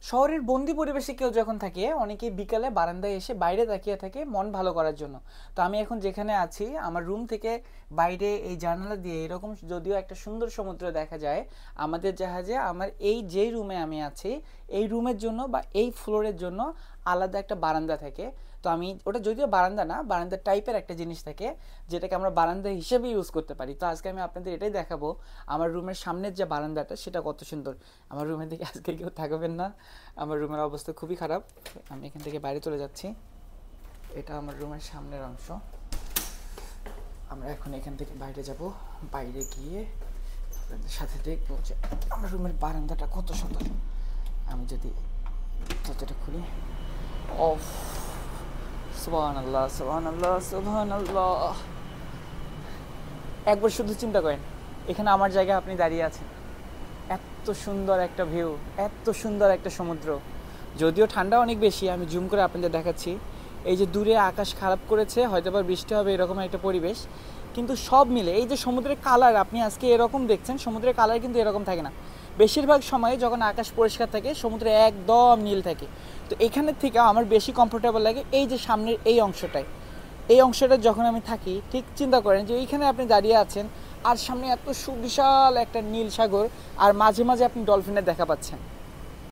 শহরের বন্দি পরিবেশে কেউ যখন থাকে অনেকেই বিকালে বারান্দায় এসে বাইরে তাকিয়ে থাকে মন ভালো করার জন্য। তো আমি এখন যেখানে আছি আমার রুম থেকে বাইরে এই জানালা দিয়ে এরকম যদিও একটা সুন্দর সমুদ্র দেখা যায় আমাদের জাহাজে, আমার এই যেই রুমে আমি আছি এই রুমের জন্য বা এই ফ্লোরের জন্য আলাদা একটা বারান্দা থাকে। তো আমি ওটা যদিও বারান্দা না, বারান্দা টাইপের একটা জিনিস থাকে যেটাকে আমরা বারান্দা হিসেবে ইউজ করতে পারি। তো আজকে আমি আপনাদের এটাই দেখাবো আমার রুমের সামনের যে বারান্দাটা সেটা কত সুন্দর। আমার রুমের দিকে আজকে কেউ থাকবেন না, আমার রুমের অবস্থা খুবই খারাপ। আমি এখান থেকে বাইরে চলে যাচ্ছি। এটা আমার রুমের সামনের অংশ। আমরা এখন এখান থেকে বাইরে যাব, বাইরে গিয়ে আপনাদের সাথে দেখবো যে আমার রুমের বারান্দাটা কত সুন্দর। আমি যদি দরজাটা খুলি, অফ, সুবহানাল্লাহ সুবহানাল্লাহ সুবহানাল্লাহ। একবার শুধু চিন্তা করেন, এখানে আমার জায়গায় আপনি দাঁড়িয়ে আছেন, এত সুন্দর একটা ভিউ, এত সুন্দর একটা সমুদ্র। যদিও ঠান্ডা অনেক বেশি, আমি জুম করে আপনাদের দেখাচ্ছি। এই যে দূরে আকাশ খারাপ করেছে, হয়তো বা বৃষ্টি হবে এরকম একটা পরিবেশ, কিন্তু সব মিলে এই যে সমুদ্রের কালার আপনি আজকে এরকম দেখছেন, সমুদ্রের কালার কিন্তু এরকম থাকে না। বেশিরভাগ সময়ে যখন আকাশ পরিষ্কার থাকে সমুদ্রে একদম নীল থাকে। তো এখানের থেকে আমার বেশি কমফোর্টেবল লাগে এই যে সামনের এই অংশটায়। এই অংশটা যখন আমি থাকি, ঠিক চিন্তা করেন যে এইখানে আপনি দাঁড়িয়ে আছেন আর সামনে এত সুবিশাল একটা নীল সাগর, আর মাঝে মাঝে আপনি ডলফিনের দেখা পাচ্ছেন।